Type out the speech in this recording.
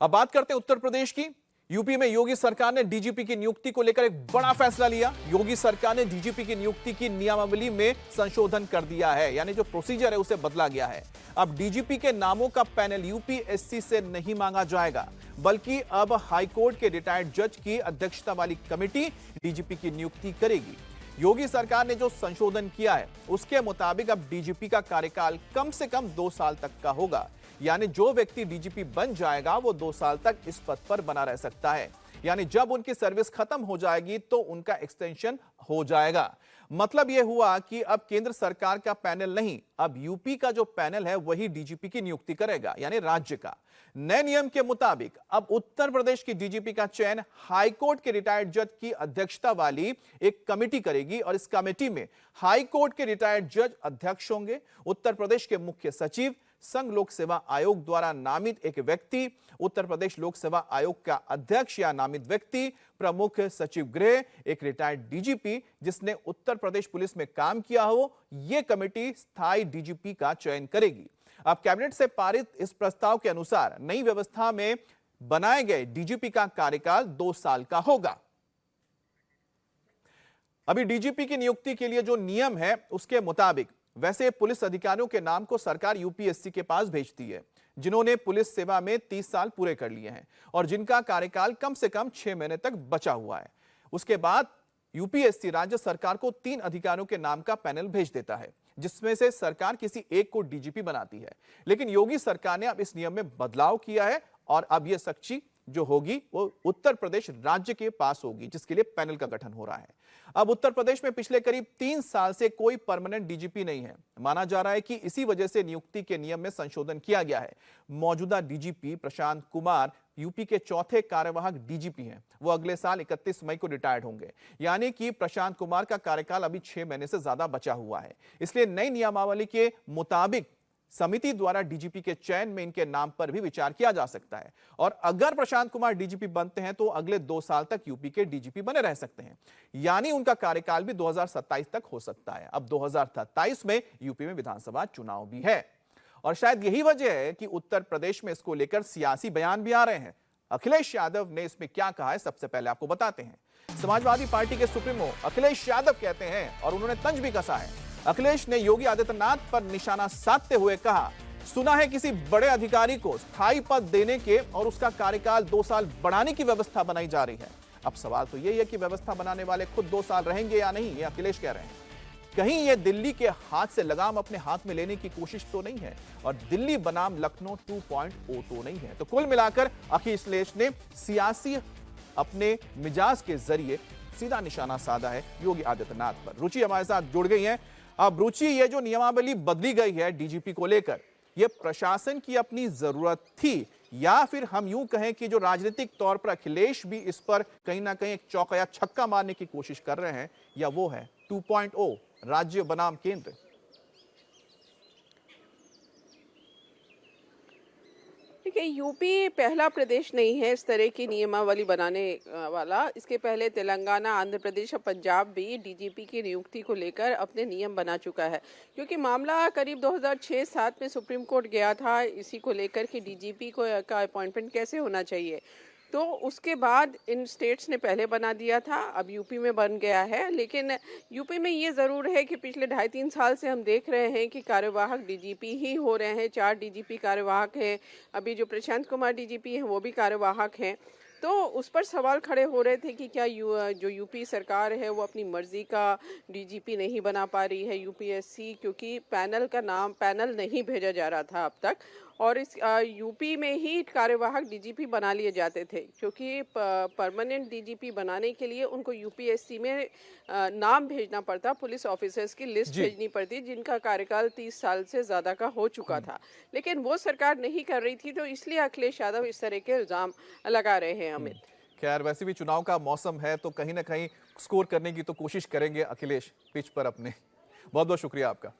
अब बात करते हैं उत्तर प्रदेश की। यूपी में योगी सरकार ने डीजीपी की नियुक्ति को लेकर एक बड़ा फैसला लिया। योगी सरकार ने डीजीपी की नियुक्ति की नियमावली में संशोधन कर दिया है, यानी जो प्रोसीजर है उसे बदला गया है। अब डीजीपी के नामों का पैनल यूपीएससी से नहीं मांगा जाएगा, बल्कि अब हाईकोर्ट के रिटायर्ड जज की अध्यक्षता वाली कमेटी डीजीपी की नियुक्ति करेगी। योगी सरकार ने जो संशोधन किया है उसके मुताबिक अब डीजीपी का कार्यकाल कम से कम 2 साल तक का होगा, यानी जो व्यक्ति डीजीपी बन जाएगा वो 2 साल तक इस पद पर बना रह सकता है। यानी जब उनकी सर्विस खत्म हो जाएगी तो उनका एक्सटेंशन हो जाएगा। मतलब यह हुआ कि अब केंद्र सरकार का पैनल नहीं, अब यूपी का जो पैनल है वही डीजीपी की नियुक्ति करेगा, यानी राज्य का। नए नियम के मुताबिक अब उत्तर प्रदेश की डीजीपी का चयन हाईकोर्ट के रिटायर्ड जज की अध्यक्षता वाली एक कमेटी करेगी और इस कमेटी में हाईकोर्ट के रिटायर्ड जज अध्यक्ष होंगे, उत्तर प्रदेश के मुख्य सचिव, संघ लोक सेवा आयोग द्वारा नामित एक व्यक्ति, उत्तर प्रदेश लोक सेवा आयोग का अध्यक्ष या नामित व्यक्ति, प्रमुख सचिव गृह, एक रिटायर्ड डीजीपी जिसने उत्तर प्रदेश पुलिस में काम किया हो, यह कमेटी स्थायी डीजीपी का चयन करेगी। अब कैबिनेट से पारित इस प्रस्ताव के अनुसार नई व्यवस्था में बनाए गए डीजीपी का कार्यकाल 2 साल का होगा। अभी डीजीपी की नियुक्ति के लिए जो नियम है उसके मुताबिक वैसे पुलिस अधिकारियों के नाम को सरकार यूपीएससी के पास भेजती है, जिन्होंने पुलिस सेवा में 30 साल पूरे कर लिए हैं और जिनका कार्यकाल कम से कम 6 महीने तक बचा हुआ है। उसके बाद यूपीएससी राज्य सरकार को 3 अधिकारियों के नाम का पैनल भेज देता है, जिसमें से सरकार किसी एक को डीजीपी बनाती है। लेकिन योगी सरकार ने अब इस नियम में बदलाव किया है और अब यह सक्ची जो होगी वो उत्तर प्रदेश राज्य के पास होगी, जिसके लिए पैनल का गठन हो रहा है। अब उत्तर प्रदेश में पिछले करीब 3 साल से कोई परमानेंट डीजीपी नहीं है। माना जा रहा है कि इसी वजह से नियुक्ति के नियम में संशोधन किया गया है। मौजूदा डीजीपी प्रशांत कुमार यूपी के चौथे कार्यवाहक डीजीपी हैं। वो अगले साल 31 मई को रिटायर्ड होंगे, यानी कि प्रशांत कुमार का कार्यकाल अभी 6 महीने से ज्यादा बचा हुआ है। इसलिए नई नियमावली के मुताबिक समिति द्वारा डीजीपी के चयन में इनके नाम पर भी विचार किया जा सकता है और अगर प्रशांत कुमार डीजीपी बनते हैं तो अगले 2 साल तक यूपी के डीजीपी बने रह सकते हैं, यानी उनका कार्यकाल भी 2027 तक हो सकता है। अब 2027 में यूपी में विधानसभा चुनाव भी है और शायद यही वजह है कि उत्तर प्रदेश में इसको लेकर सियासी बयान भी आ रहे हैं। अखिलेश यादव ने इसमें क्या कहा है, सबसे पहले आपको बताते हैं। समाजवादी पार्टी के सुप्रीमो अखिलेश यादव कहते हैं और उन्होंने तंज भी कसा है। अखिलेश ने योगी आदित्यनाथ पर निशाना साधते हुए कहा, सुना है किसी बड़े अधिकारी को स्थायी पद देने के और उसका कार्यकाल 2 साल बढ़ाने की व्यवस्था बनाई जा रही है। अब सवाल तो यही है कि व्यवस्था बनाने वाले खुद 2 साल रहेंगे या नहीं, ये अखिलेश कह रहे हैं। कहीं ये दिल्ली के हाथ से लगाम अपने हाथ में लेने की कोशिश तो नहीं है और दिल्ली बनाम लखनऊ 2.0 तो नहीं है। तो कुल मिलाकर अखिलेश ने सियासी अपने मिजाज के जरिए सीधा निशाना साधा है योगी आदित्यनाथ पर। रुचि हमारे साथ जुड़ गई है। अब रुचि, ये जो नियमावली बदली गई है डीजीपी को लेकर, ये प्रशासन की अपनी जरूरत थी या फिर हम यूं कहें कि जो राजनीतिक तौर पर अखिलेश भी इस पर कहीं ना कहीं एक चौका या छक्का मारने की कोशिश कर रहे हैं, या वो है 2.0 राज्य बनाम केंद्र? देखिए, यूपी पहला प्रदेश नहीं है इस तरह की नियमावली बनाने वाला। इसके पहले तेलंगाना, आंध्र प्रदेश और पंजाब भी डीजीपी की नियुक्ति को लेकर अपने नियम बना चुका है, क्योंकि मामला करीब 2006-07 में सुप्रीम कोर्ट गया था इसी को लेकर कि डीजीपी का अपॉइंटमेंट कैसे होना चाहिए। तो उसके बाद इन स्टेट्स ने पहले बना दिया था, अब यूपी में बन गया है। लेकिन यूपी में ये ज़रूर है कि पिछले 2.5-3 साल से हम देख रहे हैं कि कार्यवाहक डीजीपी ही हो रहे हैं। 4 डीजीपी कार्यवाहक हैं। अभी जो प्रशांत कुमार डीजीपी हैं वो भी कार्यवाहक हैं। तो उस पर सवाल खड़े हो रहे थे कि क्या जो यूपी सरकार है वो अपनी मर्जी का डीजीपी नहीं बना पा रही है यूपीएससी, क्योंकि पैनल नहीं भेजा जा रहा था अब तक और इस यूपी में ही कार्यवाहक डीजीपी बना लिए जाते थे, क्योंकि परमानेंट डीजीपी बनाने के लिए उनको यूपीएससी में नाम भेजना पड़ता, पुलिस ऑफिसर्स की लिस्ट भेजनी पड़ती जिनका कार्यकाल 30 साल से ज़्यादा का हो चुका था। लेकिन वो सरकार नहीं कर रही थी, तो इसलिए अखिलेश यादव इस तरह के इल्ज़ाम लगा रहे हैं। अमित, खैर वैसे भी चुनाव का मौसम है तो कहीं ना कहीं स्कोर करने की तो कोशिश करेंगे अखिलेश पिच पर अपने। बहुत बहुत शुक्रिया आपका।